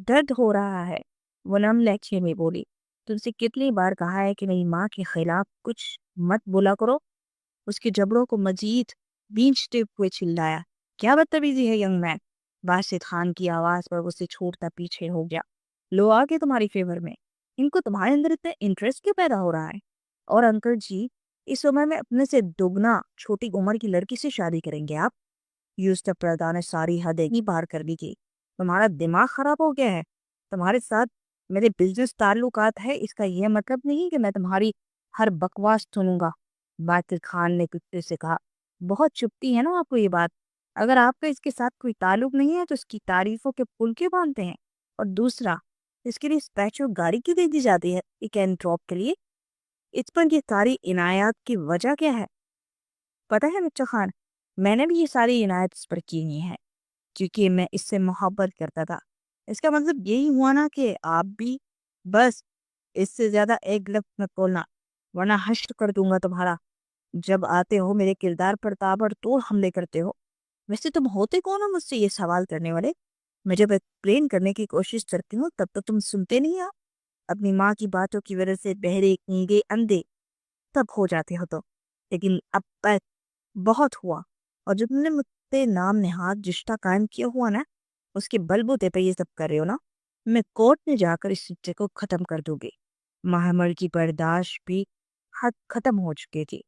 درد ہو رہا ہے، وہ نم لہجے میں بولی۔ تم سے کتنی بار کہا ہے کہ میری ماں کے خلاف کچھ مت بولا کرو؟ اس کے جبڑوں کو مزید بینچتے ہوئے چلایا۔ کیا بدتمیزی ہے ینگ مین؟ باسط خان کی آواز پر اسے چھوڑتا پیچھے ہو گیا۔ لو آگے تمہاری فیور میں، ان کو تمہارے اندر اتنا انٹرسٹ کیوں پیدا ہو رہا ہے؟ اور انکل جی، اس عمر میں اپنے سے دگنا چھوٹی عمر کی لڑکی سے شادی کریں گے آپ؟ یوسف پردہ نے ساری حدیں ہی پار کر دی تھی۔ تمہارا دماغ خراب ہو گیا ہے؟ تمہارے ساتھ میرے بزنس تعلقات ہے، اس کا یہ مطلب نہیں کہ میں تمہاری ہر بکواس سنوں گا۔ باقر خان نے کتے سے کہا، بہت چپتی ہے نا آپ کو یہ بات؟ اگر آپ کا اس کے ساتھ کوئی تعلق نہیں ہے تو اس کی تعریفوں کے پل کیوں باندھتے ہیں؟ اور دوسرا، اس کے لیے اسپیشل گاڑی کیوں دے دی جاتی ہے ایک اینڈ ڈراپ کے لیے؟ اس پر یہ ساری عنایات کی وجہ کیا ہے؟ پتہ ہے بچہ خان، میں نے بھی یہ ساری عنایت اس پر کی ہوئی ہیں کیونکہ میں اس سے محبت کرتا تھا۔ اس کا مطلب یہی ہوا نا کہ آپ بھی؟ بس اس سے زیادہ ایک لفظ مت بولنا ورنہ حشر کر دوں گا تمہارا۔ جب آتے ہو میرے کردار پر تابڑ توڑ حملے کرتے ہو۔ ویسے تم ہوتے کون ہو مجھ سے یہ سوال کرنے والے؟ میں جب ایکسپلین کرنے کی کوشش کرتی ہوں تب تو تم سنتے نہیں ہو۔ اپنی ماں کی باتوں کی وجہ سے بہرے گونگے اندھے تب ہو جاتے ہو تو، لیکن اب تک بہت ہوا، اور جو تم نے مجھ سے نام نہاد رشتہ قائم کیا ہوا نا، اس کے بلبوتے پہ یہ سب کر رہے ہو نا۔ میں کورٹ میں جا کر اس رشتے کو ختم کر دوں گی۔ محمل کی برداشت بھی حد ختم ہو چکی تھی،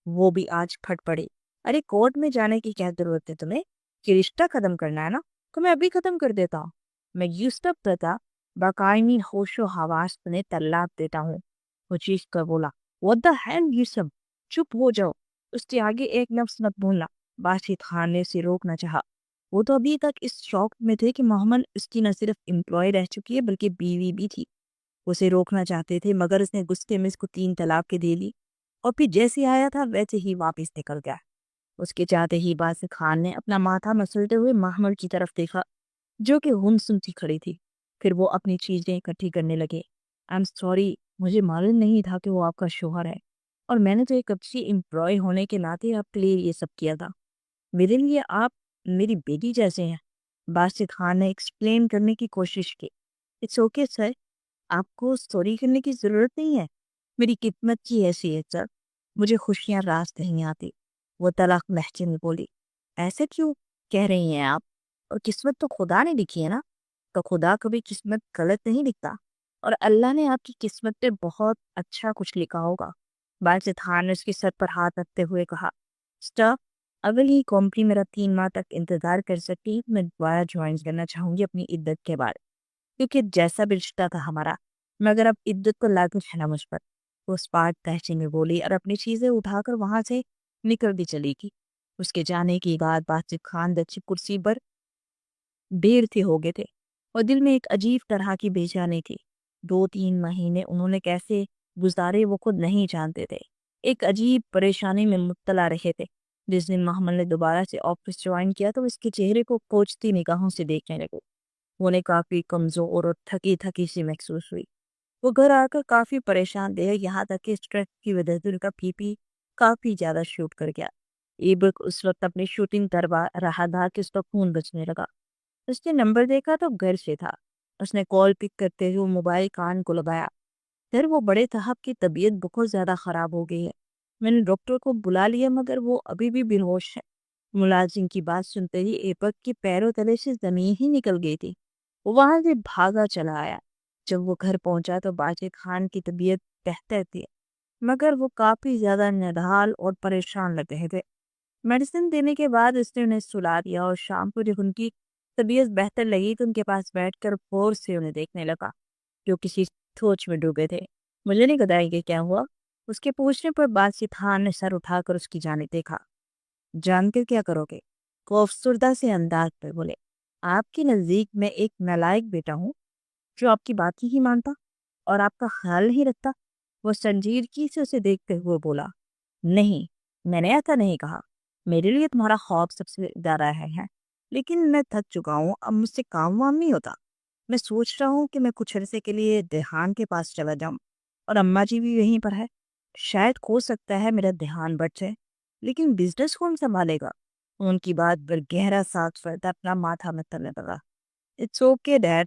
وہ بھی آج پھٹ پڑی۔ ارے کورٹ میں جانے کی کیا ضرورت ہے تمہیں؟ کہ رشتہ ختم کرنا ہے نا تو میں ابھی ختم کر دیتا ہوں۔ میں یوسف پتا باقاعدی ہوش و حواس نے طلاق دیتا ہوں۔ وہ چیز کر بولا، what the hell یوسف، چپ ہو جاؤ، اس کے آگے ایک لفظ مت بولنا۔ باسط خان نے اسے روکنا چاہا۔ وہ تو ابھی تک اس شوق میں تھے کہ محمد اس کی نہ صرف امپلائی رہ چکی ہے بلکہ بیوی بھی تھی۔ اسے روکنا چاہتے تھے مگر اس نے غصے میں اس کو 3 طلاق کے دے لی، اور پھر جیسے آیا تھا ویسے ہی واپس نکل گیا۔ اس کے جاتے ہی باسط خان نے اپنا ماتھا مسلتے ہوئے محمد کی طرف دیکھا جو کہ سنتی کھڑی تھی۔ پھر وہ اپنی چیزیں اکٹھی کرنے لگے۔ I'm sorry، مجھے معلوم نہیں تھا کہ وہ آپ کا شوہر ہے، اور میں نے تو ایک اچھی امپلائی ہونے کے ناطے آپ کے لیے یہ سب کیا تھا۔ میرے لیے آپ میری بیٹی جیسے ہیں۔ باسط خان نے ایکسپلین کرنے کی کوشش کی۔ اٹس اوکے سر، آپ کو سوری کرنے کی ضرورت نہیں ہے۔ میری خدمت کی حیثیت سر، مجھے خوشیاں راست نہیں آتی۔ وہ طلاق لہجے میں بولی۔ ایسے کیوں کہہ رہی ہیں آپ؟ اور قسمت تو خدا نے لکھی ہے نا، تو خدا کبھی قسمت غلط نہیں لکھتا، اور اللہ نے آپ کی قسمت پہ بہت اچھا کچھ لکھا ہوگا۔ باسط خان نے اس کے سر پر ہاتھ رکھتے ہوئے کہا، اسٹاف، اگر یہ کمپنی میرا 3 ماہ تک انتظار کر سکتی تو میں دوبارہ جوائن کرنا چاہوں گی اپنی عدت کے بعد، کیونکہ جیسا بھی رشتہ تھا ہمارا، مگر اب عدت کو لاگو ہے نا مجھ پر۔ وہ اسپاٹ تہجے میں بولی اور اپنی چیزیں اٹھا کر وہاں سے نکل دی چلی گئی۔ اس کے جانے کے بعد باسط خان دچی کرسی پر دیر تھے ہو گئے تھے، اور دل میں ایک عجیب طرح کی بے چینی تھی۔ 2-3 مہینے انہوں نے کیسے گزارے وہ خود نہیں جانتے تھے۔ ایک عجیب پریشانی میں مبتلا رہے تھے۔ جس دن محمد نے دوبارہ سے آفس جوائن کیا تو اس کے چہرے کو کوچتی نگاہوں سے دیکھنے لگے۔ وہ نے کافی کمزور اور تھکی تھکی سی محسوس ہوئی۔ وہ گھر آ کر کافی پریشان تھے، یہاں تک کہ اسٹریس کی وجہ سے ان کا پی کافی زیادہ شوٹ کر گیا۔ ایبک اس وقت اپنی شوٹنگ کروا رہا تھا کہ اس کا خون بچنے لگا۔ اس نے نمبر دیکھا تو گھر سے تھا۔ اس نے کال پک کرتے ہوئے موبائل کان کو لگایا۔ پھر وہ بڑے صاحب کی طبیعت بہت زیادہ خراب ہو گئی ہے، میں نے ڈاکٹر کو بلا لیا مگر وہ ابھی بھی بے ہوش ہے۔ ملازم کی بات سنتے ہی ایبک کے پیروں تلے سے زمین ہی نکل گئی تھی۔ وہ وہاں سے بھاگا چلا آیا۔ جب وہ گھر پہنچا تو باسط خان کی طبیعت بہتر تھی، مگر وہ کافی زیادہ نڈھال اور پریشان لگ رہے تھے۔ میڈیسن دینے کے بعد اس نے انہیں سلا دیا، اور شام کو جب ان کی طبیعت بہتر لگی تو ان کے پاس بیٹھ کر غور سے انہیں دیکھنے لگا، جو کسی سوچ میں ڈوبے تھے۔ مجھے نہیں بتایا کہ کیا ہوا؟ اس کے پوچھنے پر باسط خان نے سر اٹھا کر اس کی جانب دیکھا۔ جان کر کیا کرو گے؟ خوفزدہ سے انداز پر بولے، آپ کے نزدیک میں ایک نالائق بیٹا ہوں جو آپ کی بات ہی مانتا اور آپ کا خیال نہیں رکھتا؟ وہ سنجیدگی سے اسے دیکھتے ہوئے بولا، نہیں، میں نے ایسا نہیں کہا۔ میرے لیے تمہارا خواب سب سے زیادہ ہے، لیکن میں تھک چکا ہوں، اب مجھ سے کام وام نہیں ہوتا۔ میں سوچ رہا ہوں کہ میں کچھ عرصے کے لیے دیہان کے پاس چلا جاؤں، اور اماں جی بھی یہیں پر ہے۔ شاید ہو سکتا ہے میرا دھیان بٹ جائے، لیکن بزنس کون سنبھالے گا؟ ان کی بات پر گہرا سانس پھرتا اپنا ماتھا متنے لگا۔ اٹس اوکے ڈیڈ،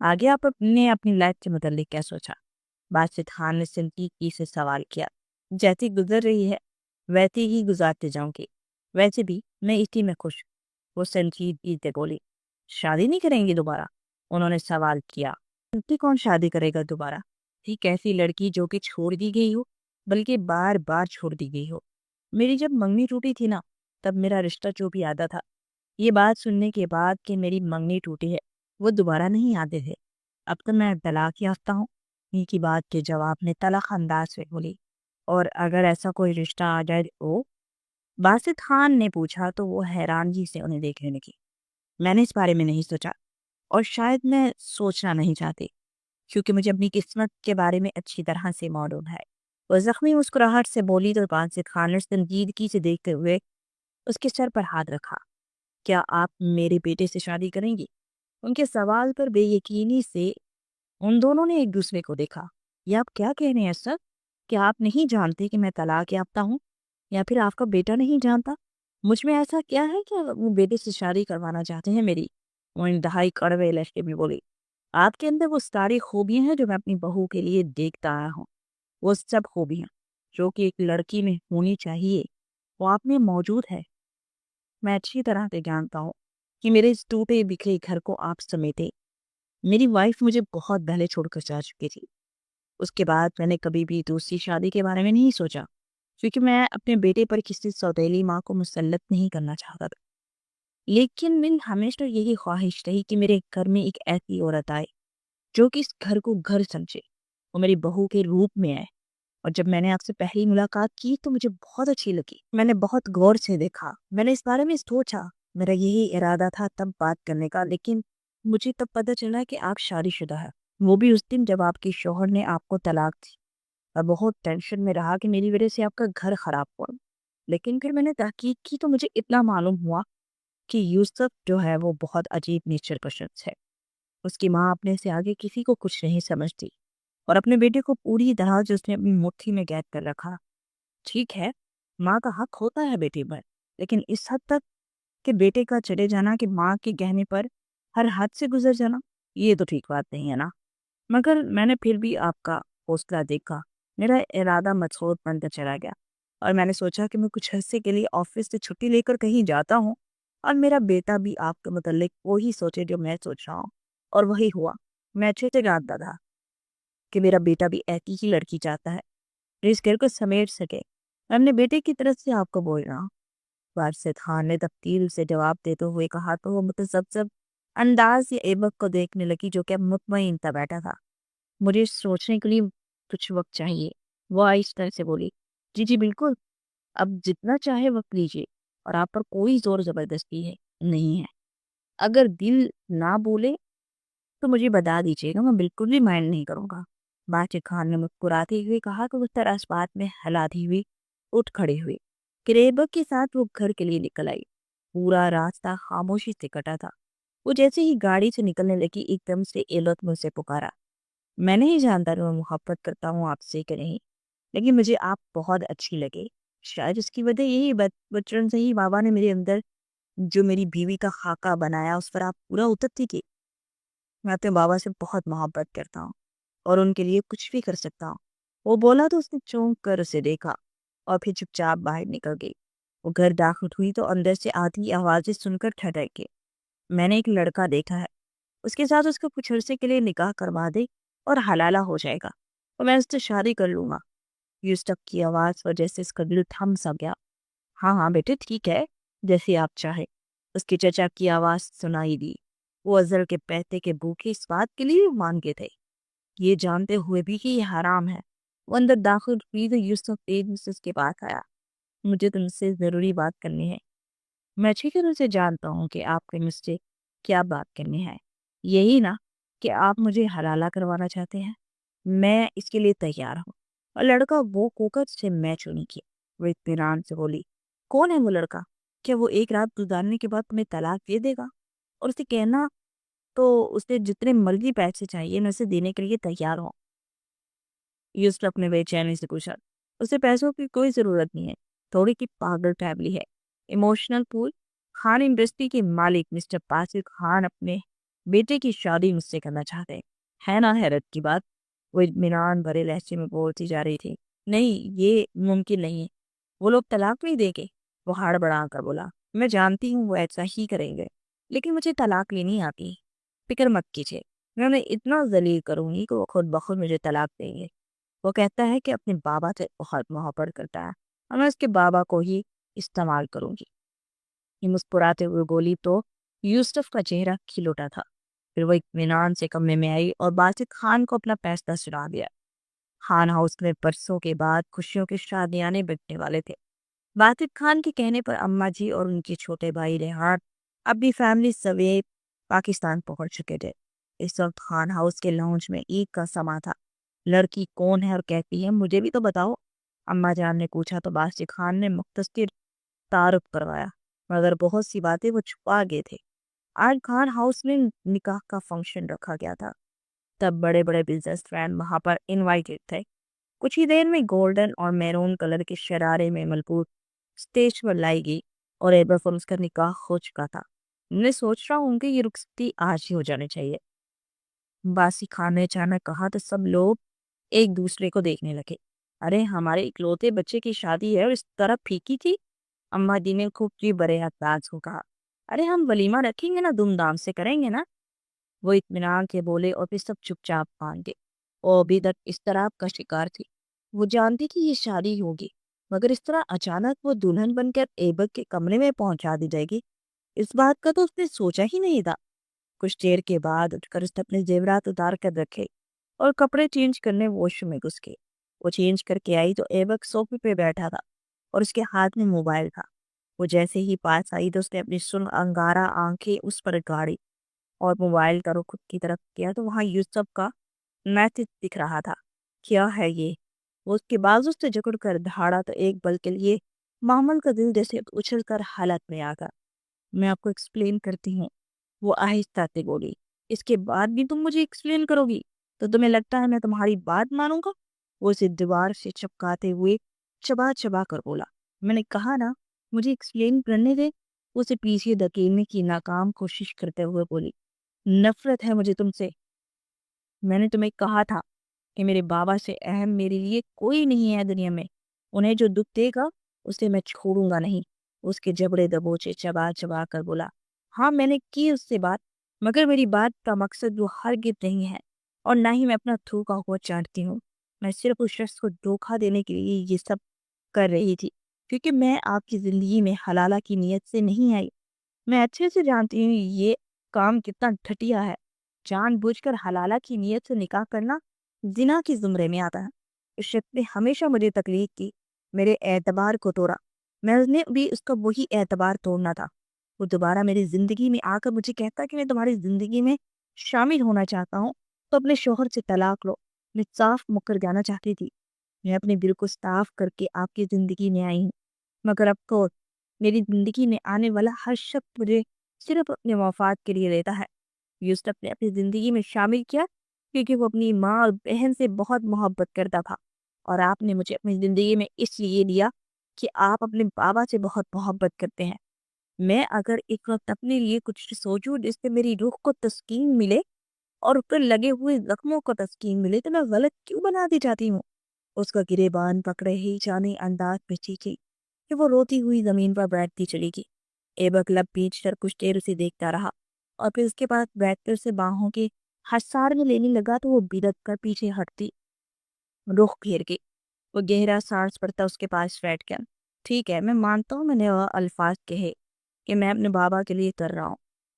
آگے آپ نے اپنی لائف کے متعلق کیا سوچا؟ باسط خان نے سنجیدگی سے سوال کیا۔ جیسی گزر رہی ہے ویسی ہی گزارتے جاؤں گی، ویسے بھی میں اسی میں خوش ہوں۔ وہ سنجیدگی سے بولی۔ شادی نہیں کریں گی دوبارہ؟ انہوں نے سوال کیا۔ کون شادی کرے گا دوبارہ؟ ٹھیک ایسی لڑکی جو کہ چھوڑ دی گئی ہو، بلکہ بار بار چھوڑ دی گئی ہو۔ میری جب منگنی ٹوٹی تھی نا، تب میرا رشتہ جو بھی آتا تھا، یہ بات سننے کے بعد کہ میری منگنی ٹوٹی ہے، وہ دوبارہ نہیں آتے تھے۔ اب تو میں طلاق یافتہ ہوں۔ ان کی بات کے جواب میں تلخ انداز سے بولی۔ اور اگر ایسا کوئی رشتہ آ جائے او؟ باسط خان نے پوچھا تو وہ حیرانگی سے انہیں دیکھنے لگی۔ میں نے اس بارے میں نہیں سوچا، اور شاید میں سوچنا نہیں چاہتی، کیونکہ مجھے اپنی قسمت کے بارے میں اچھی طرح سے معلوم ہے۔ وہ زخمی مسکراہٹ سے بولی تو باسط خان نے سنجیدگی سے دیکھتے ہوئے اس کے سر پر ہاتھ رکھا۔ کیا آپ میرے بیٹے سے شادی کریں گی؟ ان کے سوال پر بے یقینی سے ان دونوں نے ایک دوسرے کو دیکھا۔ یہ آپ کیا کہہ رہے ہیں سر؟ کیا آپ نہیں جانتے کہ میں طلاق یافتہ ہوں؟ یا پھر آپ کا بیٹا نہیں جانتا مجھ میں ایسا کیا ہے کہ وہ بیٹے سے شادی کروانا چاہتے ہیں میری؟ وہ انتہائی کڑوے لہجے میں بولی۔ آپ کے اندر وہ ساری خوبیاں ہیں جو میں اپنی بہو کے لیے دیکھتا آیا ہوں۔ وہ سب خوبیاں جو کہ ایک لڑکی میں ہونی چاہیے، وہ آپ میں موجود ہے۔ میں اچھی طرح سے جانتا ہوں کہ میرے اس ٹوٹے بکھرے گھر کو آپ سمیتے۔ میری وائف مجھے بہت پہلے چھوڑ کر جا چکی تھی۔ اس کے بعد میں نے کبھی بھی دوسری شادی کے بارے میں نہیں سوچا، کیونکہ میں اپنے بیٹے پر کسی سوتیلی ماں کو مسلط نہیں کرنا چاہتا تھا۔ لیکن میں ہمیشہ یہی خواہش رہی کہ میرے گھر میں ایک ایسی عورت آئے جو کہ اس گھر کو گھر سمجھے، وہ میری بہو کے روپ میں آئے۔ اور جب میں نے آپ سے پہلی ملاقات کی تو مجھے بہت اچھی لگی۔ میں نے بہت غور سے دیکھا، میں نے اس بارے میں سوچا، میرا یہی ارادہ تھا تب بات کرنے کا، لیکن مجھے تب پتہ چلا کہ آپ شادی شدہ ہے، وہ بھی اس دن جب آپ کے شوہر نے آپ کو طلاق دی۔ اور بہت ٹینشن میں رہا کہ میری وجہ سے آپ کا گھر خراب ہوا۔ لیکن پھر میں نے تحقیق کی تو مجھے اتنا معلوم ہوا کہ یوسف جو ہے وہ بہت عجیب نیچر کا شخص ہے۔ اس کی ماں اپنے سے آگے کسی کو کچھ نہیں سمجھتی، اور اپنے بیٹے کو پوری طرح سے اس نے اپنی مٹھی میں قید کر رکھا۔ ٹھیک ہے، ماں کا حق ہوتا ہے بیٹے پر، لیکن اس حد تک کہ بیٹے کا چلے جانا، کہ ماں کے کہنے پر ہر حد سے گزر جانا، یہ تو ٹھیک بات نہیں ہے نا۔ مگر میں نے پھر بھی آپ کا حوصلہ دیکھا، میرا ارادہ مسعود بنتا چلا گیا، اور میں نے سوچا کہ میں کچھ عرصے کے لیے آفس سے چھٹی لے کر کہیں جاتا ہوں، اور میرا بیٹا بھی آپ کے متعلق وہی سوچے جو میں سوچ رہا ہوں۔ اور وہی ہوا۔ میں اچھے سے جانتا تھا کہ میرا بیٹا بھی ایسی ہی لڑکی چاہتا ہے جو اس گھر کو سمیٹ سکے۔ میں اپنے بیٹے کی طرف سے آپ کو بول رہا ہوں۔ باسط خان نے تفتیل سے جواب دیتے ہوئے کہا تو وہ متذبذب انداز سے ایبک کو دیکھنے لگی جو کہ اب مطمئن تھا بیٹھا تھا۔ مجھے سوچنے کے لیے کچھ وقت چاہیے، وہ آہستہ سے بولی۔ جی جی بالکل، اب جتنا چاہے وقت لیجیے، اور آپ پر کوئی زور زبردستی ہے نہیں ہے۔ اگر دل نہ بولے تو مجھے بتا دیجیے گا، میں بالکل بھی مائنڈ نہیں کروں گا۔ باسط خان نے مسکراتے ہوئے کہا تو اس طرح اس بات میں ہلاتی ہوئی اٹھ کھڑی ہوئی کہ ایبک کے ساتھ وہ گھر کے لیے نکل آئی۔ پورا راستہ خاموشی سے کٹا تھا۔ وہ جیسے ہی گاڑی سے نکلنے لگی ایک دم سے ایلت مجھ سے پکارا۔ میں نہیں جانتا کہ میں محبت کرتا ہوں آپ سے کہ نہیں، لیکن مجھے آپ بہت اچھی لگے۔ شاید اس کی وجہ یہی بچپن سے ہی بابا نے میرے اندر جو میری بیوی کا خاکہ بنایا اس پر آپ پورا اترتی تھی۔ میں اپنے بابا سے بہت محبت کرتا ہوں اور ان کے لیے کچھ بھی کر سکتا ہوں۔ وہ بولا تو اس نے چونک کر اسے دیکھا اور پھر چپ چاپ باہر نکل گئی۔ وہ گھر داخل ہوئی تو اندر سے آتی آوازیں سن کر ٹھہر گئی۔ میں نے ایک لڑکا دیکھا ہے، اس کے ساتھ اس کو کچھ عرصے کے لیے نکاح کروا دے اور حلالہ ہو جائے گا، اور میں اس سے شادی کر لوں گا۔ یوسف کی آواز وجہ سے اس کا دل تھم سا گیا۔ ہاں ہاں بیٹے ٹھیک ہے، جیسے آپ چاہے، اس کے چچا کی آواز سنائی دی۔ وہ ازل کے پہتے کے بھوکے اس بات کے لیے مان کے تھے، یہ جانتے ہوئے بھی کہ یہ حرام ہے۔ وہ اندر داخل ہوئی تو یوسف تیزی سے اس کے پاس آیا۔ مجھے تم سے ضروری بات کرنی ہے۔ میں اچھی طرح سے جانتا ہوں کہ آپ کے مجھ سے کیا بات کرنی ہے، یہی نا کہ آپ مجھے حلالہ کروانا چاہتے ہیں۔ میں اس کے لیے تیار ہوں۔ اور لڑکا وہ کوکر سے میں چنی کی۔ وہ اطمینان سے بولی۔ کون ہے وہ لڑکا؟ کیا وہ ایک رات گزارنے کے بعد تمہیں طلاق دے دے گا؟ اور اسے کہنا تو اسے جتنے مرضی پیسے چاہیے میں اسے دینے کے لیے تیار ہوں۔ یوسف نے بے چینی سے پوچھا۔ اسے پیسوں کی کوئی ضرورت نہیں ہے، تھوڑی کی پاگل فیملی ہے۔ ایموشنل پول خان انڈسٹری کے مالک مسٹر باسط خان اپنے بیٹے کی شادی مجھ سے کرنا چاہتے ہیں۔ ہے نا حیرت کی بات؟ وہ اطمینان بھرے لہجے میں بولتی جا رہی تھی۔ نہیں، یہ ممکن نہیں ہے، وہ لوگ طلاق نہیں دیں گے۔ وہ ہاڑ بڑھا کر بولا، میں جانتی ہوں وہ ایسا ہی کریں گے، لیکن مجھے طلاق لینی آتی ہے، فکر مت کیجیے، میں انہیں اتنا ذلیل کروں گی کہ وہ خود بخود مجھے طلاق دیں گے۔ وہ کہتا ہے کہ اپنے بابا سے بہت محبت کرتا ہے اور میں اس کے بابا کو ہی استعمال کروں گی۔ یہ مسکراتے ہوئے بولی تو یوسف کا چہرہ کھل اٹھا تھا۔ پھر وہ اطمینان سے کمرے میں آئی اور باسط خان کو اپنا فیصلہ سنا دیا۔ خان ہاؤس میں برسوں کے بعد خوشیوں کے شادیانے بجنے والے تھے۔ باسط خان کے کہنے پر اماں جی اور ان کے چھوٹے بھائی ریحان اپنی فیملی سمیت پاکستان پہنچ چکے تھے۔ اس وقت خان ہاؤس کے لاؤنج میں عید کا سما تھا۔ لڑکی کون ہے اور کہتی ہے، مجھے بھی تو بتاؤ، اماں جان نے پوچھا تو باسط خان نے مختصر تعارف کروایا، مگر بہت سی باتیں وہ چھپا گئے تھے۔ آج خان ہاؤس میں نکاح کا فنکشن رکھا گیا تھا۔ تب بڑے بڑے بزنس مین وہاں پر انوائٹڈ تھے۔ کچھ ہی دیر میں گولڈن اور میرون کلر کے شرارے میں ملبوس اسٹیج پر لائی گئی اور ایبر اس کا نکاح ہو چکا تھا۔ میں سوچ رہا ہوں کہ یہ رخصتی آج ہی ہو جانے چاہیے، باسی خان نے اچانک کہا تو سب لوگ ایک دوسرے کو دیکھنے لگے۔ ارے ہمارے اکلوتے بچے کی شادی ہے اور اس طرح پھیکی تھی؟ اماں جی نے خوب جی برے انداز کو کہا۔ ارے ہم ولیمہ رکھیں گے نا، دھوم دھام سے کریں گے نا، وہ اطمینان کے بولے اور پھر سب چپ چاپ مان گئے۔ وہ ابھی تک اس طرح کا شکار تھی، وہ جانتی کہ یہ شادی ہوگی، مگر اس طرح اچانک وہ دلہن بن کر ایبک کے کمرے میں پہنچا دی جائے گی، اس بات کا تو اس نے سوچا ہی نہیں تھا۔ کچھ دیر کے بعد اٹھ کر اس نے اپنے زیورات اتار کر رکھے اور کپڑے چینج کرنے واش روم میں گھس گئی۔ وہ چینج کر کے آئی تو ایبک صوفے پہ بیٹھا تھا اور اس کے ہاتھ میں موبائل تھا۔ وہ جیسے ہی پاس آئی تو اس نے اپنی سن انگارہ آنکھیں اس پر گاڑی اور موبائل کا رخ خود کی طرف کیا تو وہاں یوسف کا میسج دکھ رہا تھا۔ کیا ہے یہ؟ وہ اس کے بازو سے جکڑ کر دھاڑا تو ایک پل کے لیے معمل کا دل جیسے اچھل کر حالت میں آ گیا۔ میں آپ کو ایکسپلین کرتی ہوں، وہ آہستہ سے بولی۔ اس کے بعد بھی تم مجھے ایکسپلین کرو گی تو تمہیں لگتا ہے میں تمہاری بات مانوں گا؟ وہ اسے دیوار سے چپکاتے ہوئے چبا چبا کر بولا۔ میں نے کہا نا مجھے ایکسپلین کرنے دے، اسے پیچھے دھکیلنے کی ناکام کوشش کرتے ہوئے بولی۔ نفرت ہے مجھے تم سے، میں نے تمہیں کہا تھا کہ میرے بابا سے اہم میرے لیے کوئی نہیں ہے دنیا میں، انہیں جو دکھ دے گا اسے میں چھوڑوں گا نہیں۔ اس کے جبڑے دبوچے چبا چبا کر بولا۔ ہاں میں نے کی اس سے بات، مگر میری بات کا مقصد وہ ہرگز نہیں ہے اور نہ ہی میں اپنا تھوکا ہوا چاہتی ہوں۔ میں صرف اس شخص کو دھوکا دینے کے لیے یہ سب کر رہی تھی، کیونکہ میں آپ کی زندگی میں حلالہ کی نیت سے نہیں آئی۔ میں اچھے سے جانتی ہوں یہ کام کتنا گھٹیا ہے۔ جان بوجھ کر حلالہ کی نیت سے نکاح کرنا زنا کی زمرے میں آتا ہے۔ اس شخص نے ہمیشہ مجھے تکلیف کی، میرے اعتبار کو توڑا، میں نے بھی اس کا وہی اعتبار توڑنا تھا۔ وہ دوبارہ میری زندگی میں آ کر مجھے کہتا کہ میں تمہاری زندگی میں شامل ہونا چاہتا ہوں تو اپنے شوہر سے طلاق لو۔ میں صاف مکر جانا چاہتی تھی، میں اپنے دل کو صاف کر کے آپ کی زندگی میں آئی ہوں، مگر افسوس میری زندگی میں آنے والا ہر شخص مجھے صرف اپنے مفاد کے لیے لیتا ہے۔ یوسف نے اپنی زندگی میں شامل کیا کیونکہ وہ اپنی ماں اور بہن سے بہت محبت کرتا تھا، اور آپ نے مجھے اپنی زندگی میں اس لیے لیا کہ آپ اپنے بابا سے بہت محبت کرتے ہیں۔ میں اگر ایک وقت اپنے لیے کچھ سوچوں جس سے میری روح کو تسکین ملے اور اس پر لگے ہوئے زخموں کو تسکین ملے تو میں غلط کیوں بنا دی جاتی ہوں؟ اس کا گریبان پکڑے ہی جانے انداز میں چیخی کہ وہ روتی ہوئی زمین پر بیٹھتی چلی گئی۔ ایبک لب پیچ کر کچھ دیر اسے دیکھتا رہا اور پھر اس کے پاس بیٹھ کر اسے باہوں کے حصار میں لینے لگا تو وہ بدت کر پیچھے ہٹتی، رخ پھیر کے وہ گہرا سانس پڑتا اس کے پاس بیٹھ گیا۔ ٹھیک ہے، میں مانتا ہوں میں نے وہ الفاظ کہے کہ میں اپنے بابا کے لیے کر رہا ہوں،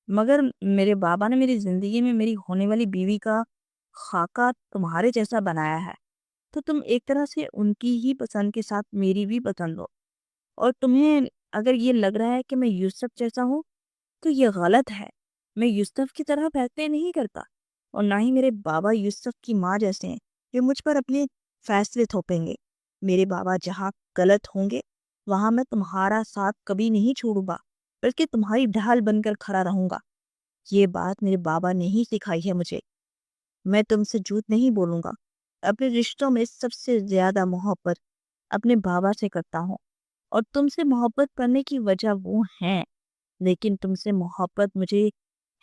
مگر میرے بابا نے میری زندگی میں میری ہونے والی بیوی کا خاکہ تمہارے جیسا بنایا ہے، تو تم ایک طرح سے ان کی ہی پسند کے ساتھ میری بھی پسند ہو، اور تمہیں اگر یہ لگ رہا ہے کہ میں یوسف جیسا ہوں تو یہ غلط ہے۔ میں یوسف کی طرح فیصلے نہیں کرتا اور نہ ہی میرے بابا یوسف کی ماں جیسے ہیں جو مجھ پر اپنے فیصلے تھوپیں گے۔ میرے بابا جہاں غلط ہوں گے وہاں میں تمہارا ساتھ کبھی نہیں چھوڑوں گا، بلکہ تمہاری ڈھال بن کر کھڑا رہوں گا۔ یہ بات میرے بابا نے ہی سکھائی ہے مجھے۔ میں تم سے جھوٹ نہیں بولوں گا، اپنے رشتوں میں سب سے زیادہ محبت اپنے بابا سے کرتا ہوں، اور تم سے محبت کرنے کی وجہ وہ ہیں، لیکن تم سے محبت مجھے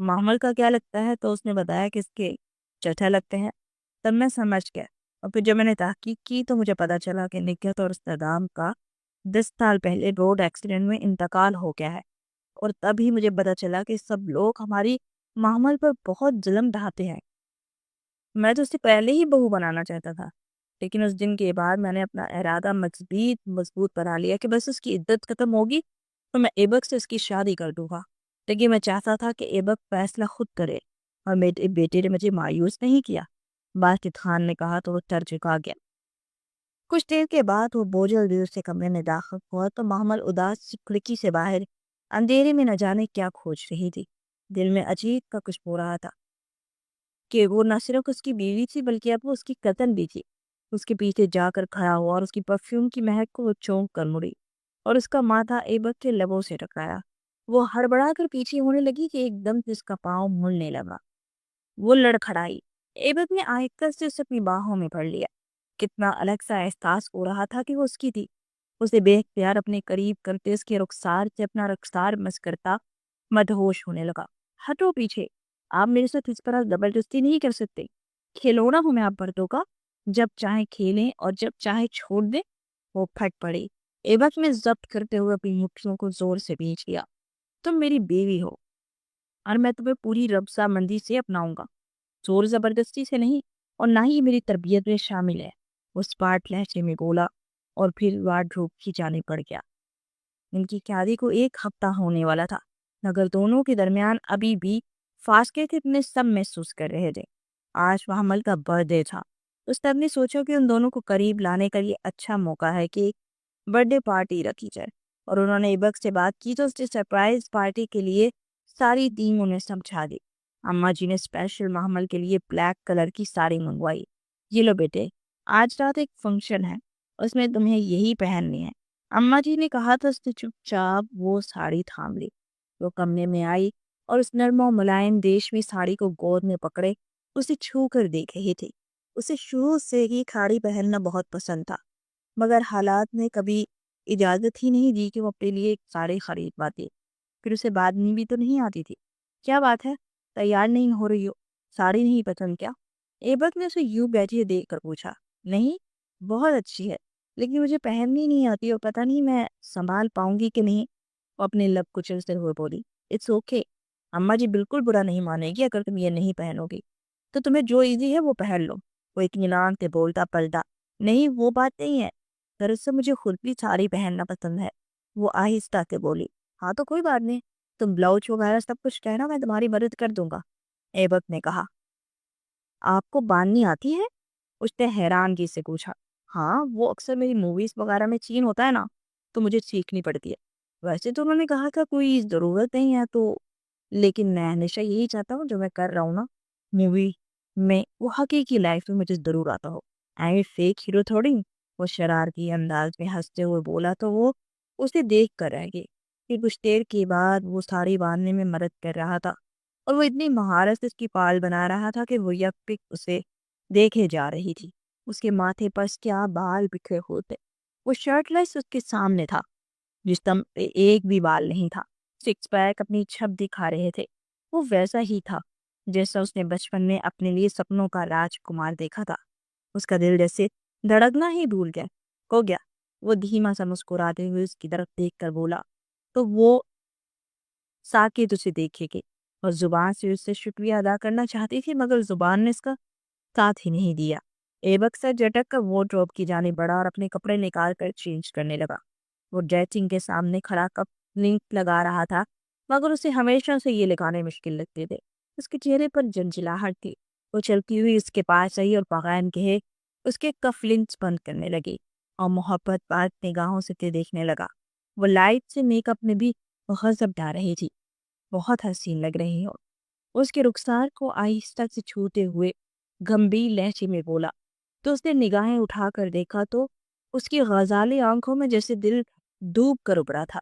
محمل کا کیا لگتا ہے؟ تو اس نے بتایا کہ اس کے چچا لگتے ہیں۔ تب میں سمجھ گیا، اور پھر جب میں نے تحقیق کی تو مجھے پتا چلا کہ نکھت اور استدام کا 10 سال پہلے روڈ ایکسیڈنٹ میں انتقال ہو گیا ہے۔ اور تبھی مجھے پتا چلا کہ سب لوگ ہماری محمل پر بہت ظلم ڈھاتے ہیں۔ میں تو اسے پہلے ہی بہو بنانا چاہتا تھا، لیکن اس دن کے بعد میں نے اپنا ارادہ مضبوط بنا لیا کہ بس اس کی عدت ختم ہوگی تو میں ایبک سے اس کی شادی کر دوں گا۔ لیکن میں چاہتا تھا کہ ایبک فیصلہ خود کرے، اور میرے بیٹے نے مجھے مایوس نہیں کیا۔ باسط خان نے کہا تو وہ سر جھکا گیا۔ کچھ دیر کے بعد وہ بوجھل دل سے کمرے میں داخل ہوا تو محمل اداس کھڑکی سے باہر اندھیرے میں نہ جانے کیا کھوج رہی تھی۔ دل میں عجیب کا کچھ ہو رہا تھا کہ وہ نہ صرف اس کی بیوی تھی بلکہ اب وہ اس کی قطن بھی تھی۔ اس کے پیچھے جا کر کھڑا ہوا اور اس کی پرفیوم کی مہک کو وہ چونک کر مڑی، اور اس کا ماتھا ایبک کے لبوں سے ٹکرایا۔ وہ ہڑبڑا کر پیچھے ہونے لگی کہ ایک دم سے اس کا پاؤں مڑنے لگا۔ وہ لڑکھڑائی۔ ایبک نے آہستہ سے اسے اپنی باہوں میں پڑ لیا۔ کتنا الگ سا احساس ہو رہا تھا کہ وہ اس کی تھی۔ اسے بے اختیار اپنے قریب کرتے اس کے رخسار سے اپنا رخسار مس کرتا مدہوش ہونے لگا۔ ہٹو پیچھے، آپ میرے ساتھ اس طرح زبردستی نہیں کر سکتے۔ کھلونا ہوں میں آپ مردوں کا، جب چاہے کھیلیں اور جب چاہے چھوڑ دیں۔ وہ پھٹ پڑی۔ ایبک میں ضبط کرتے ہوئے اپنی مٹھیوں کو زور سے بیچ لیا۔ تم میری بیوی ہو اور میں تمہیں پوری رضا مندی سے اپناؤں گا، زور زبردستی سے نہیں، اور نہ ہی میری تربیت میں شامل ہے۔ وہ اسپاٹ لہجے میں بولا اور پھر وارڈروب کی جانب بڑھ گیا۔ ان کی شادی کو 1 ہفتہ ہونے والا تھا، مگر دونوں کے درمیان ابھی بھی فاصلے تھے، اتنے سب محسوس کر رہے تھے۔ آج محمل کا برتھ ڈے تھا۔ اس نے اپنی سوچا کہ ان دونوں کو قریب لانے کا یہ اچھا موقع ہے کہ ایک برتھ ڈے پارٹی رکھی جائے، اور انہوں نے ایبک سے بات کی تو اس نے سرپرائز پارٹی کے لیے ساری تھیم انہیں سمجھا دی۔ اماں جی نے اسپیشل محمل کے لیے بلیک کلر کی ساڑی منگوائی۔ یہ لو بیٹے، آج رات ایک فنکشن ہے، اس میں تمہیں یہی پہننی ہے۔ اماں جی نے کہا تو اس نے چپ چاپ وہ ساڑی تھام لی۔ وہ کمرے میں آئی اور اس نرم و ملائم ریشمی ساڑی کو گود میں پکڑے اسے چھو کر دیکھ رہی تھی۔ اسے شروع سے ہی ساڑی پہننا بہت پسند تھا، مگر حالات نے کبھی اجازت ہی نہیں دی کہ وہ اپنے لیے ایک ساڑی خرید پاتی۔ پھر اسے باندھنی بھی تو نہیں آتی تھی۔ کیا بات ہے، تیار نہیں ہو رہی ہو؟ ساڑی نہیں پسند کیا؟ ایبک نے اسے یوں بیٹھے دیکھ کر پوچھا۔ نہیں، بہت اچھی ہے، لیکن مجھے پہننی نہیں آتی اور پتہ نہیں میں سنبھال پاؤں گی کہ نہیں۔ وہ اپنے لب کچلتے ہوئے بولی۔ اٹس اوکے، اماں جی بالکل برا نہیں مانے گی اگر تم یہ نہیں پہنو گی، تو تمہیں جو ایزی ہے وہ پہن لو۔ وہ اطمینان سے بولتا پلٹا۔ نہیں، وہ بات نہیں ہے، دراصل مجھے خود بھی ساڑی پہننا پسند ہے۔ وہ آہستہ سے بولی۔ ہاں تو کوئی بات نہیں، تم بلاؤز وغیرہ سب کچھ کہنا، میں تمہاری مدد کر دوں گا، ایبک نے کہا۔ آپ کو باندھنی آتی ہے؟ اس نے حیرانگی سے پوچھا۔ ہاں، وہ اکثر میری موویز وغیرہ میں چین ہوتا ہے نا، تو مجھے سیکھنی پڑتی ہے۔ ویسے تو انہوں نے کہا تھا کوئی ضرورت نہیں ہے تو، لیکن میں ہمیشہ یہی چاہتا ہوں جو میں کر رہا ہوں نا مووی میں، وہ حقیقی لائف میں مجھے ضرور آتا ہو۔ آئی فیک ہیرو تھوڑی۔ وہ شرارتی انداز میں ہنستے ہوئے بولا تو وہ اسے دیکھ کر رہ گئی۔ پھر کچھ دیر کے بعد وہ ساڑی باندھنے میں مدد کر رہا تھا، اور وہ اتنی مہارت سے اس کی پال بنا رہا تھا کہ وہ یک پک اسے دیکھے جا رہی تھی۔ اس کے ماتھے پر کیا بال بکھرے ہوتے۔ وہ شرٹ لیس اس کے سامنے تھا، جسم پہ ایک بھی بال نہیں تھا۔ سکس پیک اپنی چھب دکھا رہے تھے۔ وہ ویسا ہی تھا جیسا اس نے بچپن میں اپنے لیے سپنوں کا راجکمار دیکھا تھا۔ اس کا دل جیسے دھڑکنا ہی بھول گیا ہو گیا۔ وہ دھیما سا مسکراتے ہوئے اس کی طرف دیکھ کر بولا تو وہ ساکت اسے دیکھے گے، اور زبان سے اس سے شکریہ ادا کرنا چاہتی تھی، مگر زبان نے اس کا ساتھ ہی نہیں دیا۔ ایبک سے جھٹک کر وارڈروب کی جانب بڑھا اور اپنے کپڑے نکال کر چینج کرنے لگا۔ وہ ڈریسنگ کے سامنے کھڑا کپ لنک لگا رہا تھا، مگر اسے ہمیشہ سے یہ لگانے مشکل لگتے تھے۔ اس کے چہرے پر جھنجھلاہٹ تھی۔ وہ چلتی ہوئی اس کے پاس آئی اور بغیر کہے اس کے کف لنکس بند کرنے لگی، اور محبت بات نگاہوں سے دیکھنے لگا۔ وہ لائٹ سے میک اپ میں بھی غضب ڈال رہی تھی۔ بہت حسین لگ رہی ہو، اس کے رخسار کو آہستہ سے چھوتے ہوئے گمبھیر لہجے میں بولا۔ تو اس نے نگاہیں اٹھا کر دیکھا تو اس کی غزالی آنکھوں میں جیسے دل ڈوب کر ابھرا تھا۔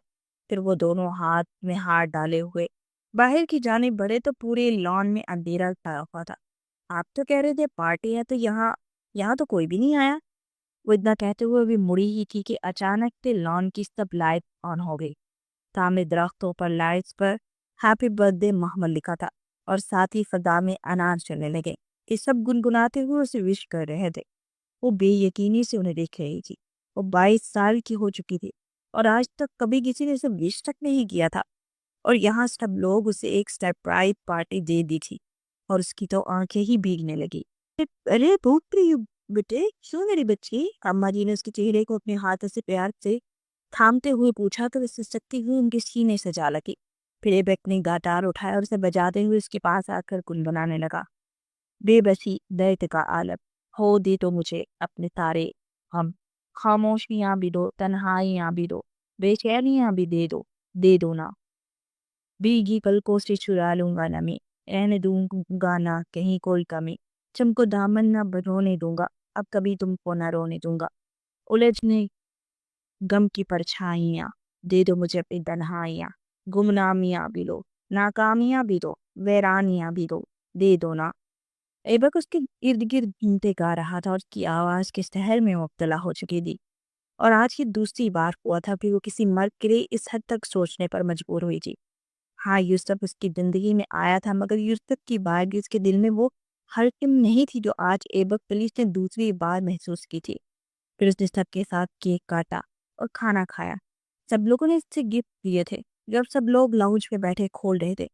پھر وہ دونوں ہاتھ میں ہاتھ ڈالے ہوئے باہر کی جانب بڑھے تو پورے لان میں اندھیرا چھایا ہوا تھا۔ آپ تو کہہ رہے تھے پارٹی ہے تو یہاں تو کوئی بھی نہیں آیا۔ وہ اتنا کہتے ہوئے بھی مڑی ہی تھی کہ اچانک سے لان کی سب لائٹ آن ہو گئی۔ سامنے درختوں پر لائٹس پر ہیپی برتھ ڈے محمل لکھا تھا۔ اور ساتھ ہی فضا میں انار چلنے لگے۔ یہ سب گنگناتے ہوئے اسے وش کر رہے تھے۔ وہ بے یقینی سے انہیں دیکھ رہی تھی۔ وہ 22 سال کی ہو چکی تھی اور آج تک کبھی کسی نے اسے وش تک نہیں کیا تھا، اور یہاں سب لوگ اسے ایک سرپرائز پارٹی دے دی تھی، اور اس کی تو آنکھیں ہی بھیگنے لگی۔ ارے بھوک رہی ہو بیٹے، کیوں میری بچی؟ اماں جی نے اس کے چہرے کو اپنے ہاتھ سے پیار سے تھامتے ہوئے پوچھا تو اس سے سکتی ہوئی ان کے سینے سے جا لگی۔ پھر ایبک نے گٹار اٹھایا اور اسے بجاتے ہوئے اس کے پاس آ کر گنگنانے لگا۔ بے بسی درد کا عالم ہو دے تو مجھے اپنے تارے ہم، خاموشیاں بھی دو، تنہائیاں بھی دو، بے چینیاں بھی دے دو نا، بیگی پلکوں سے چرا لوں گا نمی، رہنے دوں گا نہ کہیں کوئی کمی، چم کو دامن نہ بھرونے دوں گا، اب کبھی تم کو نہ رونے دوں گا، الجھنے غم کی پرچھائیاں دے دو مجھے اپنی تنہائیاں، گمنامیاں بھی دو، ناکامیاں بھی دو، ویرانیاں بھی دے دو نا۔ ایبک اس کے ارد گرد گھومتے گا رہا تھا اور اس کی آواز کے سحر میں مبتلا ہو چکی تھی، اور آج یہ دوسری بار ہوا تھا کہ وہ کسی مرد کے لیے اس حد تک سوچنے پر مجبور ہوئی تھی۔ ہاں، یوسف اس کی زندگی میں آیا تھا، مگر یوسف کی بارگی اس کے دل میں وہ ہرکم نہیں تھی جو آج ایبک پولیس نے دوسری بار محسوس کی تھی۔ پھر اس نے سب کے ساتھ کیک کاٹا اور کھانا کھایا۔ سب لوگوں نے اس سے گفٹ دیے تھے۔ جب سب لوگ لاؤنج پہ بیٹھے کھول رہے تھے،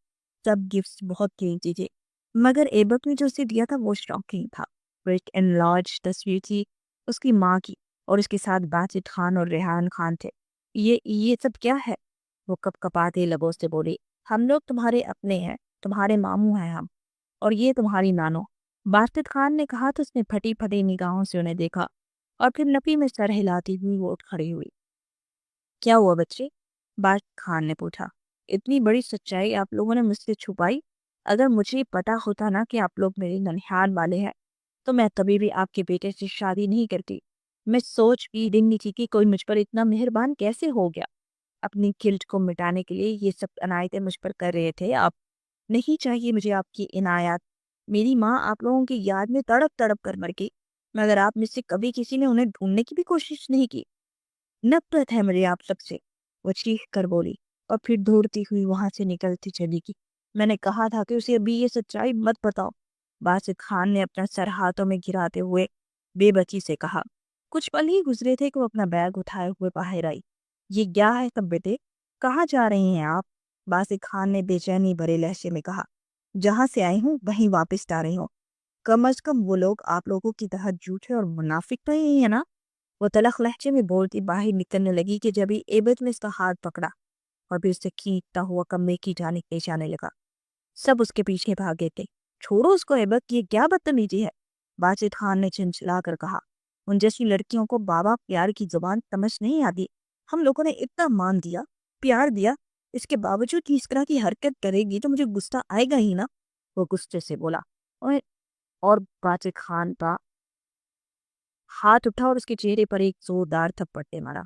سب گفٹس بہت قیمتی تھے، مگر ایبک نے جو اسے دیا تھا وہ شاکنگ تھا۔ وہ ایک انلارج تصویر تھی اس کی ماں کی، اور اس کے ساتھ باسط خان اور ریحان خان تھے۔ یہ سب کیا ہے؟ وہ کپ کپاتے لبوں سے بولی۔ ہم لوگ تمہارے اپنے ہیں، تمہارے ماموں ہیں ہم، اور یہ تمہاری نانو، باسط خان نے کہا تو اس نے پھٹی پھٹی نگاہوں سے انہیں دیکھا، اور پھر نفی میں سر ہلاتی ہوئی وہ اٹھ کھڑی ہوئی۔ کیا ہوا بچے؟ باسط خان نے پوچھا۔ اتنی بڑی سچائی آپ لوگوں نے مجھ سے چھپائی؟ اگر مجھے پتا ہوتا نا کہ آپ لوگ میرے ننہال والے ہیں تو میں کبھی بھی آپ کے بیٹے سے شادی نہیں کرتی۔ میں سوچ بھی نہیں تھی کہ کوئی مجھ پر اتنا مہربان کیسے ہو گیا۔ اپنی گلٹ کو مٹانے کے لیے یہ سب عنایتیں مجھ پر کر رہے تھے آپ۔ نہیں چاہیے مجھے آپ کی عنایات۔ میری ماں آپ لوگوں کی یاد میں تڑپ تڑپ کر مر گئی، مگر آپ میں سے کبھی کسی نے انہیں ڈھونڈنے کی بھی کوشش نہیں کی۔ نفرت ہے مجھے آپ سب سے، وہ چیخ کر بولی، اور پھر دوڑتی ہوئی وہاں سے نکلتی چلی گئی۔ میں نے کہا تھا کہ اسے ابھی یہ سچائی مت بتاؤ، باسط خان نے اپنا سر ہاتھوں میں گراتے ہوئے بے بچی سے کہا۔ کچھ پل ہی گزرے تھے کہ وہ اپنا بیگ اٹھائے ہوئے باہر آئی۔ یہ کیا ہے سب بیٹے؟ کہاں جا رہے ہیں آپ؟ باسط خان نے بے چینی بھرے لہجے میں کہا۔ جہاں سے آئی ہوں وہیں واپس جا رہی ہوں۔ کم از کم وہ لوگ آپ لوگوں کی طرح جھوٹے اور منافق تو نہیں ہے نا؟ وہ تلخ لہجے میں بولتی باہر نکلنے لگی کہ جب ہی ایبک نے اس کا ہاتھ پکڑا اور پھر اسے کھینچتا ہوا کمرے کی جانب پیش آنے لگا۔ سب اس کے پیچھے بھاگے تھے۔ چھوڑو اس کو ایبک، یہ کیا بدتمیزی ہے؟ باسط خان نے چنچلا کر کہا۔ ان جیسی لڑکیوں کو بابا پیار کی زبان سمجھ نہیں آتی۔ ہم لوگوں نے اتنا مان دیا، پیار دیا، اس کے باوجود اس طرح کی حرکت کرے گی تو مجھے غصہ آئے گا ہی نا، وہ غصے سے بولا۔ اور باسط خان کا ہاتھ اٹھا اور اس کے چہرے پر ایک زوردار تھپڑ مارا۔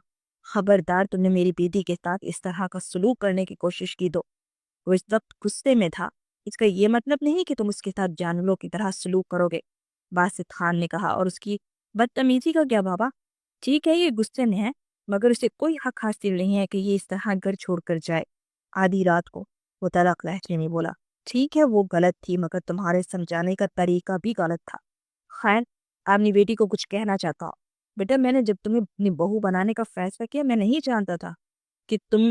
خبردار، تم نے میری بیٹی کے ساتھ اس طرح کا سلوک کرنے کی کوشش کی تو وہ اس وقت غصے میں تھا۔ اس کا یہ مطلب نہیں کہ تم اس کے ساتھ جانوروں کی طرح سلوک کرو گے، باسط خان نے کہا۔ اور اس کی بدتمیزی کا کیا بابا؟ ٹھیک ہے یہ غصے میں ہے، مگر اسے کوئی حق حاصل نہیں ہے کہ یہ اس طرح گھر چھوڑ کر جائے آدھی رات کو، وہ تلخ لہجے میں بولا۔ ٹھیک ہے وہ غلط تھی، مگر تمہارے سمجھانے کا طریقہ بھی غلط تھا۔ خیر، اپنی بیٹی کو کچھ کہنا چاہتا ہوں۔ بیٹا، میں نے جب تمہیں اپنی بہو بنانے کا فیصلہ کیا میں نہیں جانتا تھا کہ تم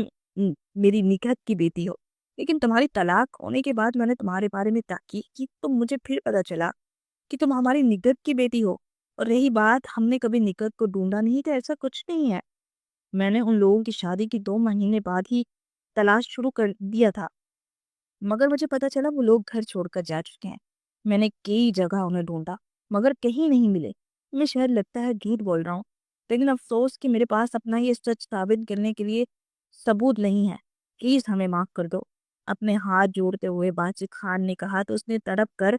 میری نکہت کی بیٹی ہو، لیکن تمہاری طلاق ہونے کے بعد میں نے تمہارے بارے میں تحقیق کی تو مجھے پھر پتا چلا کہ تم ہماری نکہت کی بیٹی ہو۔ اور رہی بات ہم نے کبھی نکہت کو ڈھونڈا نہیں تھا، ایسا کچھ نہیں ہے۔ میں نے ان لوگوں کی شادی کی 2 مہینے بعد ہی تلاش شروع کر دیا تھا، مگر مجھے پتا چلا وہ لوگ گھر چھوڑ کر جا چکے ہیں۔ میں نے کئی جگہ انہیں ڈھونڈا مگر کہیں نہیں ملے۔ میں شاید لگتا ہے جھوٹ بول رہا ہوں، لیکن افسوس کہ میرے پاس اپنا یہ سچ ثابت کرنے کے لیے ثبوت نہیں ہے۔ پلیز ہمیں معاف کر دو، اپنے ہاتھ جوڑتے ہوئے باسط خان نے کہا تو اس نے تڑپ کر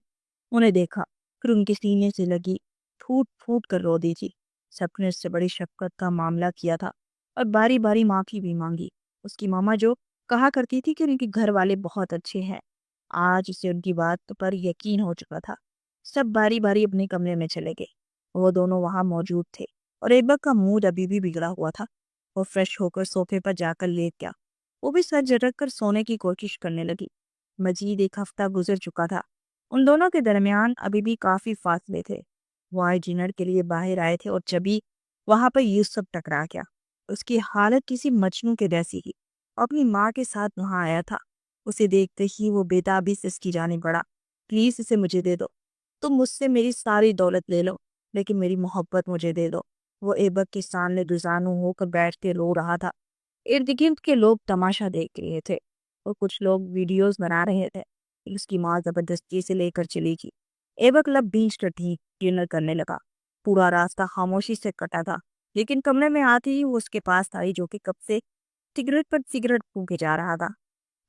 انہیں دیکھا، پھر ان کے سینے سے لگی پھوٹ پھوٹ کر رو دی تھی۔ سب نے اس سے بڑی شفقت کا معاملہ کیا تھا اور باری باری معافی بھی مانگی۔ اس کی ماما جو کہا کرتی تھی کہ ان کے گھر والے بہت اچھے ہیں، آج اسے ان کی بات پر یقین ہو چکا تھا۔ سب باری باری اپنے کمرے میں چلے گئے۔ وہ دونوں وہاں موجود تھے اور ایبک کا موڈ ابھی بھی بگڑا ہوا تھا۔ وہ فریش ہو کر صوفے پر جا کر لیٹ گیا۔ وہ بھی سر جھٹک کر سونے کی کوشش کرنے لگی۔ مزید ایک ہفتہ گزر چکا تھا۔ ان دونوں کے درمیان ابھی بھی کافی فاصلے تھے۔ وہ آج ڈنر کے لیے باہر آئے تھے اور جبھی وہاں پر یوسف ٹکرا گیا۔ اس کی حالت کسی مجنوں کے جیسی تھی۔ اپنی ماں کے ساتھ وہاں آیا تھا۔ اسے دیکھتے ہی وہ بےتابی سے اس کی جانب بڑھا۔ پلیز اسے مجھے دے دو۔ تم مجھ سے میری ساری دولت لے لو لیکن میری محبت مجھے دے دو۔ وہ ایبک کے سامنے دوزانو ہو کر بیٹھ کے رو رہا تھا۔ ارد گرد کے لوگ تماشا دیکھ رہے تھے اور کچھ لوگ ویڈیوز بنا رہے تھے۔ اس کی ماں زبردستی سے لے کر چلی گئی۔ ایبک لب بیچ کر ڈنر کرنے لگا۔ پورا راستہ خاموشی سے کٹا تھا لیکن کمرے میں آتی ہی وہ اس کے پاس آئی جو کہ کب سے سگریٹ پر سگریٹ پھونکے جا رہا تھا۔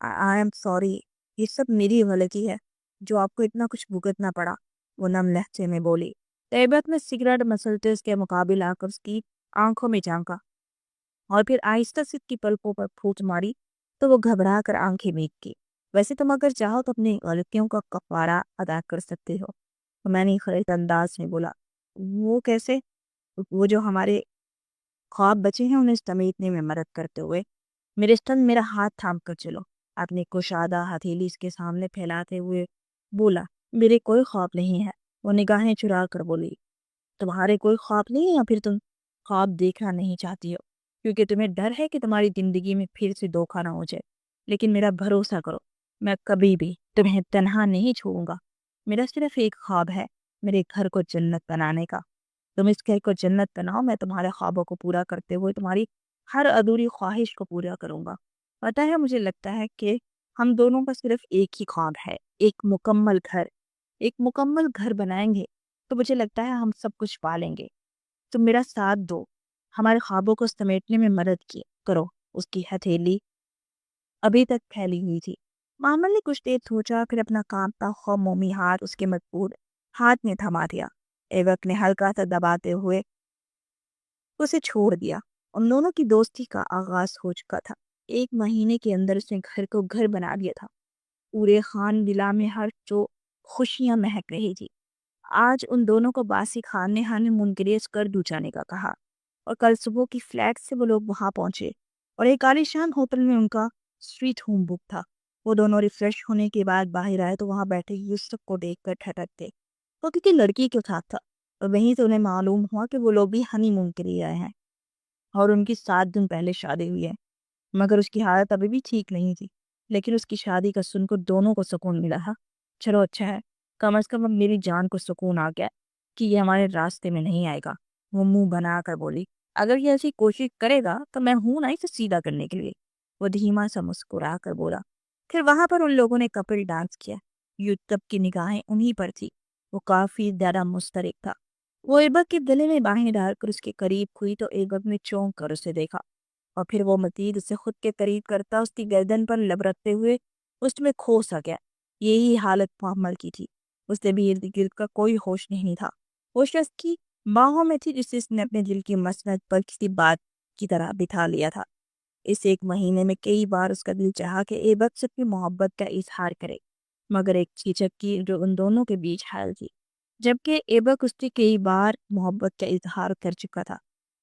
آئی ایم سوری، یہ سب میری غلطی ہے جو آپ کو اتنا کچھ بھگتنا پڑا، وہ نم لہجے میں بولی۔ ایبک نے سگریٹ مسلتے اس کے مقابل آ کر اس کی آنکھوں میں جھانکا اور پھر آہستہ سے اس کی پلکوں پر پھوٹ ماری تو وہ گھبرا کر آنکھیں میچ کی۔ ویسے تم اگر چاہو تو اپنی غلطیوں کا کفارہ ادا کر سکتے ہو، میں نے خرید انداز میں بولا۔ وہ کیسے؟ وہ جو ہمارے خواب بچے ہیں انہیں سمیٹنے میں مدد کرتے ہوئے میرے ستن میرا ہاتھ تھام کر چلو، اپنی کشادہ ہتھیلی اس کے سامنے پھیلاتے ہوئے بولا۔ میرے کوئی خواب نہیں ہے، وہ نگاہیں چرا کر بولی۔ تمہارے کوئی خواب نہیں ہے یا پھر تم خواب دیکھنا نہیں چاہتی ہو کیونکہ تمہیں ڈر ہے کہ تمہاری زندگی میں پھر سے دھوکہ نہ ہو جائے؟ لیکن میرا بھروسہ کرو، میں کبھی بھی تمہیں تنہا نہیں چھوڑوں گا۔ میرا صرف ایک خواب ہے، میرے گھر کو جنت بنانے کا۔ تم اس گھر کو جنت بناؤ، میں تمہارے خوابوں کو پورا کرتے ہوئے تمہاری ہر ادھوری خواہش کو پورا کروں گا۔ پتہ ہے مجھے لگتا ہے کہ ہم دونوں کا صرف ایک ہی خواب ہے، ایک مکمل گھر بنائیں گے تو مجھے لگتا ہے ہم سب کچھ پالیں گے۔ تم میرا ساتھ دو، ہمارے خوابوں کو سمیٹنے میں مدد کرو۔ اس کی ہتھیلی ابھی تک پھیلی ہوئی تھی۔ محمد نے کچھ دیر سوچا پھر اپنا کانپتا ہوا مومی ہاتھ اس کے مضبوط ہاتھ میں تھما دیا۔ ایبک نے ہلکا سا دباتے ہوئے اسے چھوڑ دیا۔ ان دونوں کی دوستی کا آغاز ہو چکا تھا۔ ایک مہینے کے اندر اس نے گھر کو گھر بنا لیا تھا۔ پورے خان دلا میں ہر جو خوشیاں مہک رہی تھی۔ آج ان دونوں کو باسی خان نے ہانی مون کے لیے اسکردو جانے کا کہا اور کل صبح کی فلیٹ سے وہ لوگ وہاں پہنچے اور ایک عالیشان ہوٹل میں ان کا اسٹریٹ ہوم بک تھا۔ وہ دونوں ریفریش ہونے کے بعد باہر آئے تو وہاں بیٹھے یوسف کو دیکھ کر ٹھٹکتے۔ وہ کسی لڑکی کے ساتھ تھا اور وہیں سے انہیں معلوم ہوا کہ وہ لوگ بھی ہنی مون کے لیے آئے ہیں اور ان کی 7 دن پہلے شادی ہوئی ہے، مگر اس کی حالت ابھی بھی ٹھیک نہیں تھی۔ لیکن اس کی شادی کا سن کر دونوں کو سکون ملا تھا۔ چلو اچھا ہے، کم از کم اب میری جان کو سکون آ گیا کہ یہ ہمارے راستے میں نہیں آئے گا، وہ منہ بنا کر بولی۔ اگر یہ ایسی کوشش کرے گا تو میں ہوں نا اسے سیدھا کرنے کے لیے، وہ دھیما سا مسکرا کر بولا۔ پھر وہاں پر ان لوگوں نے کپل ڈانس کیا۔ یوسف کی نگاہیں انہی پر تھی۔ وہ کافی زیادہ مسترق تھا۔ وہ ایبک کے گلے میں باہیں ڈال کر اس کے قریب ہوئی تو ایبک نے چونک کر اسے دیکھا اور پھر وہ مزید اسے خود کے قریب کرتا اس کی گردن پر لب رکھتے ہوئے اس میں کھو سا گیا۔ یہی حالت محمل کی تھی۔ اس نے بھی ارد گرد کا کوئی ہوش نہیں تھا۔ وہ شخص کی باہوں میں تھی جسے اس نے اپنے دل کی مسند پر کسی بات کی طرح بٹھا لیا تھا۔ اس ایک مہینے میں کئی بار اس کا دل چاہا کہ ایبک سے اپنی محبت کا اظہار کرے، مگر ایک چیچک کی جو ان دونوں کے بیچ حائل تھی۔ جبکہ ایبک اس سے کئی بار محبت کا اظہار کر چکا تھا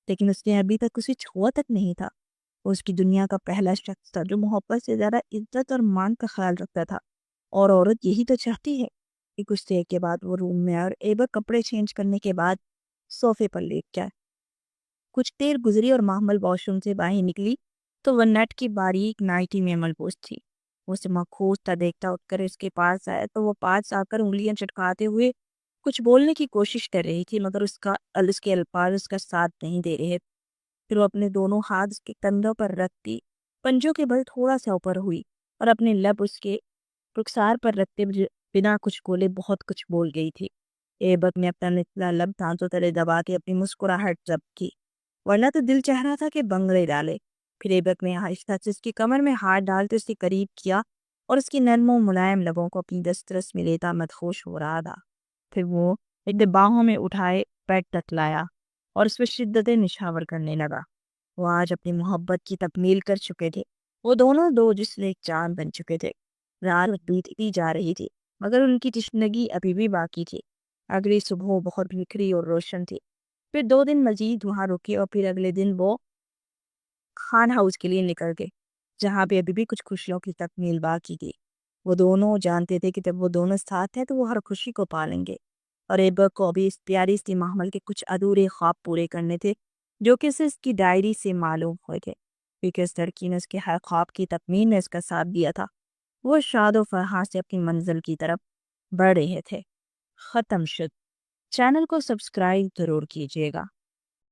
لیکن اس نے ابھی تک اسے چھوا تک نہیں تھا۔ وہ اس کی دنیا کا پہلا شخص تھا جو محبت سے زیادہ عزت اور مان کا خیال رکھتا تھا، اور عورت یہی تو چاہتی ہے کہ کچھ دیر کے بعد وہ روم میں آئے اور ایبک کپڑے چینج کرنے کے بعد صوفے پر لیٹ جائے۔ کچھ دیر گزری اور محمل واش روم سے باہر نکلی تو وہ نیٹ کی باریک نائٹی میں ملبوس تھی۔ وہ اسے مخوص تھا دیکھتا اٹھ کر اس کے پاس آیا تو وہ پاس آ کر انگلیاں چٹکاتے ہوئے کچھ بولنے کی کوشش کر رہی تھی مگر اس کے الفاظ اس کا ساتھ نہیں دے رہے۔ پھر وہ اپنے دونوں ہاتھ اس کے کندھوں پر رکھتی پنجوں کے بل تھوڑا سا اوپر ہوئی اور اپنے لب اس کے رخسار پر رکھتے بنا کچھ بولے بہت کچھ بول گئی تھی۔ ایبک نے اپنا نچلا لب دانتوں تلے دبا کے اپنی مسکراہٹ ضبط کی، ورنہ تو دل چاہ رہا تھا کہ بنگڑے ڈالے۔ پھر ایبک نے آہستہ سے اس کی کمر میں ہاتھ ڈالتے اس کے قریب کیا اور اس کی نرم و ملائم لبوں کو اپنی دسترس میں لیتا مدہوش ہو رہا تھا۔ پھر وہ ایک باہوں میں اٹھائے پیٹ تک لایا اور اس پہ شدت نشاور کرنے لگا۔ وہ آج اپنی محبت کی تکمیل کر چکے تھے۔ وہ دونوں دو جسم ایک چاند بن چکے تھے۔ رات بیتتی جا رہی تھی مگر ان کی تشنگی ابھی بھی باقی تھی۔ اگلی صبح بہت بکھری اور روشن تھی۔ پھر 2 دن مزید وہاں رکے اور پھر اگلے دن وہ خان ہاؤس کے لیے نکل گئے جہاں پہ ابھی بھی کچھ خوشیوں کی تکمیل باقی تھی۔ وہ دونوں جانتے تھے کہ جب وہ دونوں ساتھ ہیں تو وہ ہر خوشی کو پالیں گے، اور ایبک کو بھی اس پیاری سی محمل کے کچھ ادھورے خواب پورے کرنے تھے جو کہ اسے اس کی ڈائری سے معلوم ہوئے تھے، کیونکہ اس لڑکی نے اس کے ہر خواب کی تکمیل میں اس کا ساتھ دیا تھا۔ وہ شاد و فرحان سے اپنی منزل کی طرف بڑھ رہے تھے۔ ختم شد۔ چینل کو سبسکرائب ضرور کیجیے گا۔